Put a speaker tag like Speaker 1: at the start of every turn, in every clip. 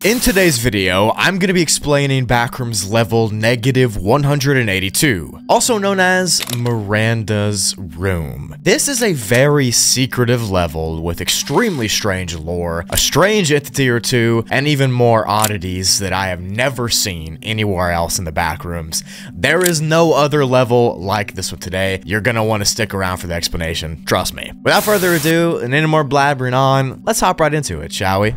Speaker 1: In today's video, I'm going to be explaining Backrooms level -182, also known as Miranda's Room. This is a very secretive level with extremely strange lore, a strange entity or two, and even more oddities that I have never seen anywhere else in the Backrooms. There is no other level like this one today. You're going to want to stick around for the explanation, trust me. Without further ado, and any more blabbering on, let's hop right into it, shall we?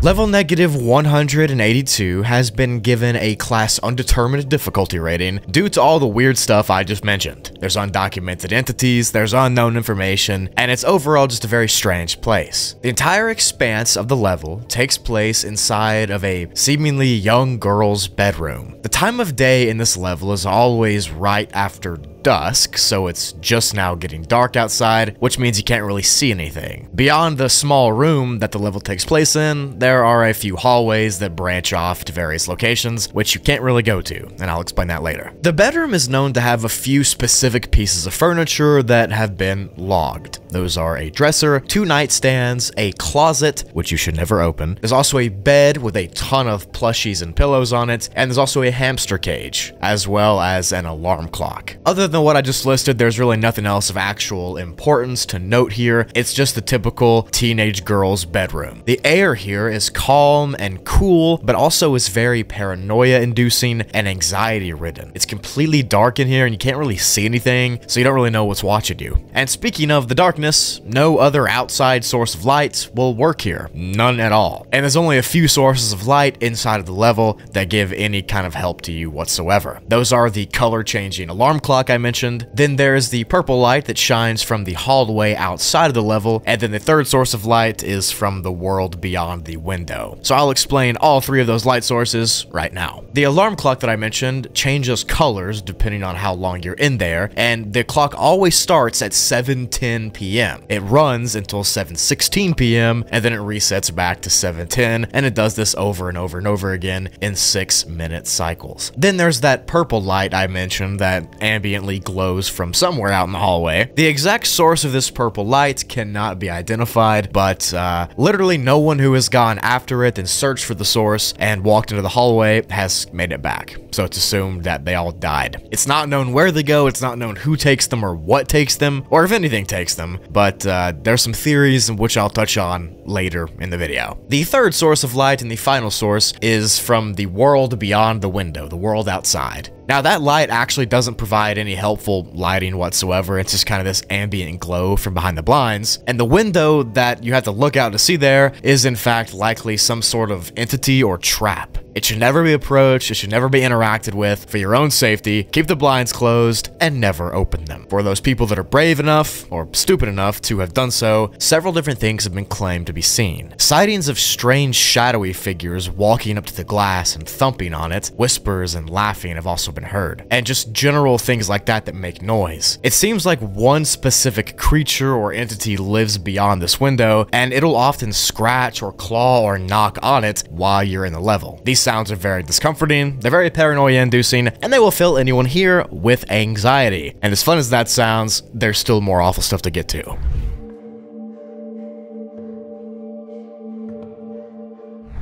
Speaker 1: Level -182 has been given a class undetermined difficulty rating due to all the weird stuff I just mentioned. There's undocumented entities, there's unknown information, and it's overall just a very strange place. The entire expanse of the level takes place inside of a seemingly young girl's bedroom. The time of day in this level is always right after dusk, so it's just now getting dark outside, which means you can't really see anything. Beyond the small room that the level takes place in, there are a few hallways that branch off to various locations, which you can't really go to, and I'll explain that later. The bedroom is known to have a few specific pieces of furniture that have been logged. Those are a dresser, 2 nightstands, a closet, which you should never open. There's also a bed with a ton of plushies and pillows on it, and there's also a hamster cage, as well as an alarm clock. Other than what I just listed, there's really nothing else of actual importance to note here. It's just the typical teenage girl's bedroom. The air here is calm and cool, but also is very paranoia-inducing and anxiety-ridden. It's completely dark in here and you can't really see anything, so you don't really know what's watching you. And speaking of the darkness, no other outside source of light will work here. None at all. And there's only a few sources of light inside of the level that give any kind of help to you whatsoever. Those are the color-changing alarm clock I mentioned, then there's the purple light that shines from the hallway outside of the level, and then the third source of light is from the world beyond the window. So I'll explain all 3 of those light sources right now. The alarm clock that I mentioned changes colors depending on how long you're in there, and the clock always starts at 7:10 p.m. It runs until 7:16 p.m. and then it resets back to 7:10, and it does this over and over and over again in 6-minute cycles. Then there's that purple light I mentioned that ambiently glows from somewhere out in the hallway. The exact source of this purple light cannot be identified, but literally no one who has gone after it and searched for the source and walked into the hallway has made it back. So it's assumed that they all died. It's not known where they go, it's not known who takes them or what takes them, or if anything takes them, but there's some theories which I'll touch on later in the video. The third source of light and the final source is from the world beyond the window, the world outside. Now that light actually doesn't provide any helpful lighting whatsoever, it's just kind of this ambient glow from behind the blinds, and the window that you have to look out to see there is in fact likely some sort of entity or trap. It should never be approached, it should never be interacted with. For your own safety, keep the blinds closed and never open them. For those people that are brave enough, or stupid enough to have done so, several different things have been claimed to be seen. Sightings of strange shadowy figures walking up to the glass and thumping on it, whispers and laughing have also been heard, and just general things like that that make noise. It seems like one specific creature or entity lives beyond this window, and it'll often scratch or claw or knock on it while you're in the level. These sounds are very discomforting, they're very paranoia-inducing, and they will fill anyone here with anxiety. And as fun as that sounds, there's still more awful stuff to get to.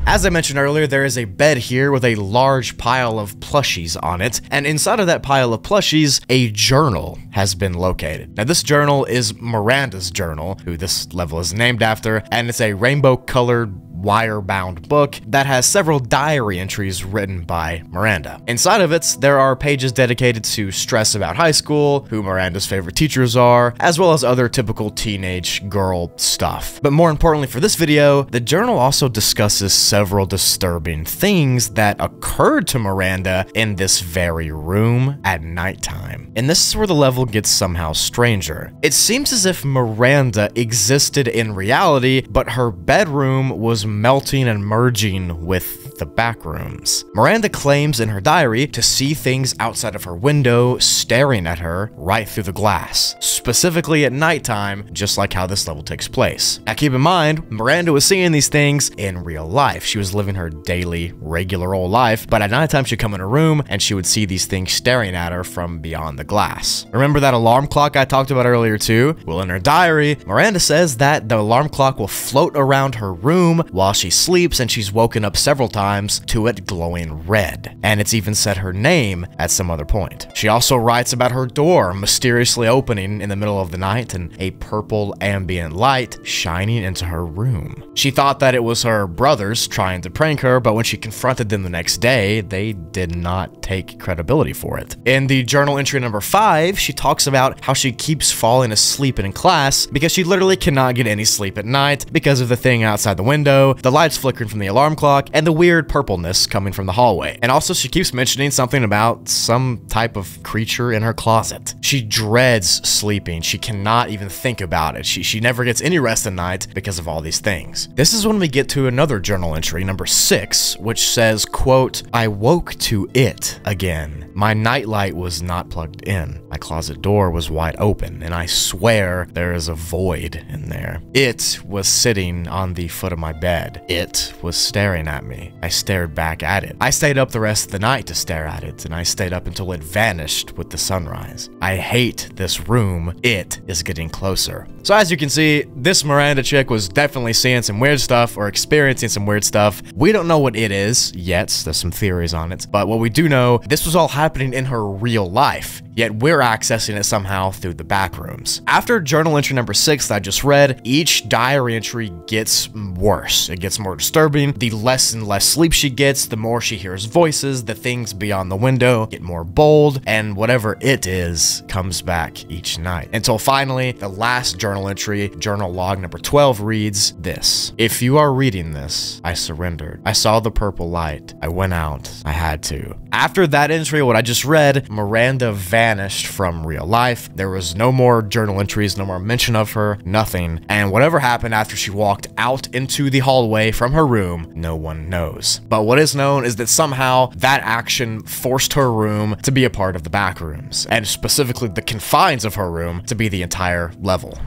Speaker 1: As I mentioned earlier, there is a bed here with a large pile of plushies on it, and inside of that pile of plushies, a journal has been located. Now this journal is Miranda's journal, who this level is named after, and it's a rainbow-colored wire-bound book that has several diary entries written by Miranda. Inside of it, there are pages dedicated to stress about high school, who Miranda's favorite teachers are, as well as other typical teenage girl stuff. But more importantly for this video, the journal also discusses several disturbing things that occurred to Miranda in this very room at nighttime. And this is where the level gets somehow stranger. It seems as if Miranda existed in reality, but her bedroom was melting and merging with the Backrooms. Miranda claims in her diary to see things outside of her window staring at her right through the glass, specifically at nighttime, just like how this level takes place. Now keep in mind, Miranda was seeing these things in real life. She was living her daily, regular old life, but at nighttime she'd come in her room and she would see these things staring at her from beyond the glass. Remember that alarm clock I talked about earlier too? Well, in her diary, Miranda says that the alarm clock will float around her room while she sleeps, and she's woken up several times to it glowing red. And it's even said her name at some other point. She also writes about her door mysteriously opening in the middle of the night and a purple ambient light shining into her room. She thought that it was her brothers trying to prank her, but when she confronted them the next day, they did not take credibility for it. In the journal entry number 5, she talks about how she keeps falling asleep in class because she literally cannot get any sleep at night because of the thing outside the window, the lights flickering from the alarm clock, and the weird purpleness coming from the hallway. And also she keeps mentioning something about some type of creature in her closet. She dreads sleeping. She cannot even think about it. She never gets any rest at night because of all these things. This is when we get to another journal entry, number 6, which says, quote, "I woke to it again. My nightlight was not plugged in. My closet door was wide open, and I swear there is a void in there. It was sitting on the foot of my bed. It was staring at me. I stared back at it. I stayed up the rest of the night to stare at it, and I stayed up until it vanished with the sunrise. I hate this room. It is getting closer." So as you can see, this Miranda chick was definitely seeing some weird stuff or experiencing some weird stuff. We don't know what it is yet. There's some theories on it, but what we do know, this was all happening in her real life, yet we're accessing it somehow through the Backrooms. After journal entry number 6 that I just read, each diary entry gets worse. It gets more disturbing. The less and less sleep she gets, the more she hears voices, the things beyond the window get more bold, and whatever it is comes back each night. Until finally, the last journal entry, journal log number 12, reads this: "If you are reading this, I surrendered. I saw the purple light. I went out. I had to." After that entry, what I just read, Miranda vanished from real life. There was no more journal entries, no more mention of her, nothing. And whatever happened after she walked out into the hallway from her room, no one knows. But what is known is that somehow that action forced her room to be a part of the Backrooms, and specifically the confines of her room to be the entire level.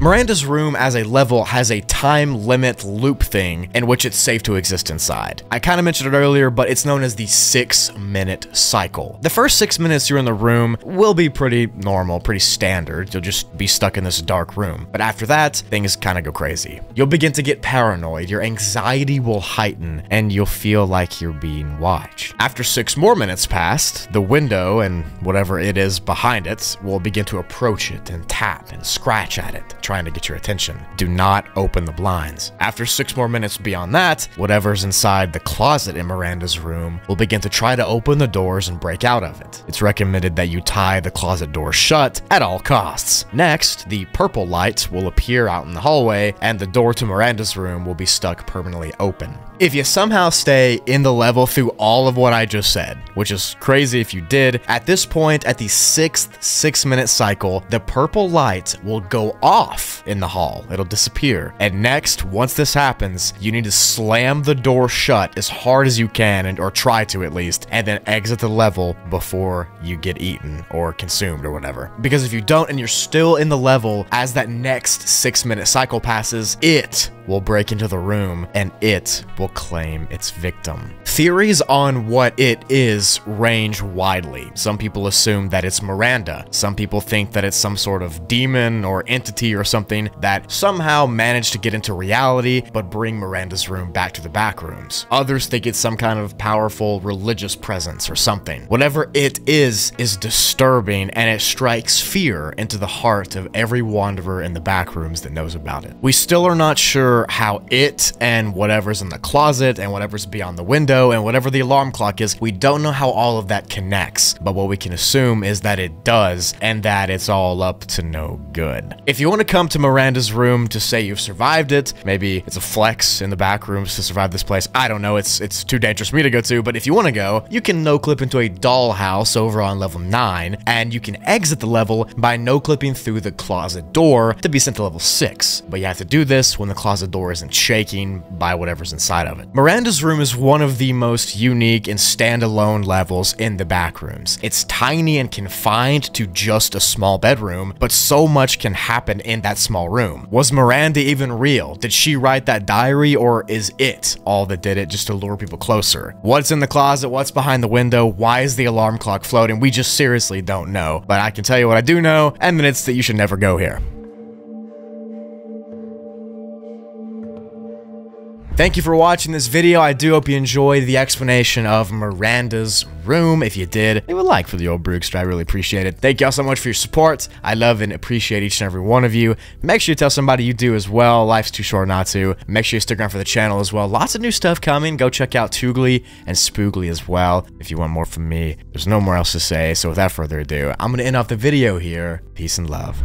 Speaker 1: Miranda's room as a level has a time limit loop thing in which it's safe to exist inside. I kind of mentioned it earlier, but it's known as the 6-minute cycle. The first 6 minutes you're in the room will be pretty normal, pretty standard. You'll just be stuck in this dark room. But after that, things kind of go crazy. You'll begin to get paranoid, your anxiety will heighten, and you'll feel like you're being watched. After 6 more minutes passed, the window and whatever it is behind it will begin to approach it and tap and scratch at it, trying to get your attention. Do not open the blinds. After 6 more minutes beyond that, whatever's inside the closet in Miranda's room will begin to try to open the doors and break out of it. It's recommended that you tie the closet door shut at all costs. Next, the purple light will appear out in the hallway, and the door to Miranda's room will be stuck permanently open. If you somehow stay in the level through all of what I just said, which is crazy if you did, at this point, at the 6th 6-minute cycle, the purple light will go off in the hall. It'll disappear. And next, once this happens, you need to slam the door shut as hard as you can, or try to at least, and then exit the level before you get eaten or consumed or whatever. Because if you don't and you're still in the level, as that next 6-minute cycle passes, it will break into the room and it will claim its victim. Theories on what it is range widely. Some people assume that it's Miranda. Some people think that it's some sort of demon or entity or something that somehow managed to get into reality but bring Miranda's room back to the Backrooms. Others think it's some kind of powerful religious presence or something. Whatever it is disturbing, and it strikes fear into the heart of every wanderer in the Backrooms that knows about it. We still are not sure how it and whatever's in the closet and whatever's beyond the window and whatever the alarm clock is, we don't know how all of that connects, but what we can assume is that it does, and that it's all up to no good. If you want to come come to Miranda's room to say you've survived it. Maybe it's a flex in the back rooms to survive this place. I don't know, it's too dangerous for me to go to, but if you want to go, you can no-clip into a dollhouse over on level 9, and you can exit the level by no-clipping through the closet door to be sent to level 6. But you have to do this when the closet door isn't shaking by whatever's inside of it. Miranda's room is one of the most unique and standalone levels in the Backrooms. It's tiny and confined to just a small bedroom, but so much can happen in that small room. Was Miranda even real? Did she write that diary, or is it all that did it just to lure people closer? What's in the closet? What's behind the window? Why is the alarm clock floating? We just seriously don't know. But I can tell you what I do know, and then it's that you should never go here. Thank you for watching this video. I do hope you enjoyed the explanation of Miranda's room. If you did, leave a like for the old Brookster. I really appreciate it. Thank y'all so much for your support. I love and appreciate each and every one of you. Make sure you tell somebody you do as well. Life's too short not to. Make sure you stick around for the channel as well. Lots of new stuff coming. Go check out Toogly and Spoogly as well if you want more from me. There's no more else to say, so without further ado, I'm going to end off the video here. Peace and love.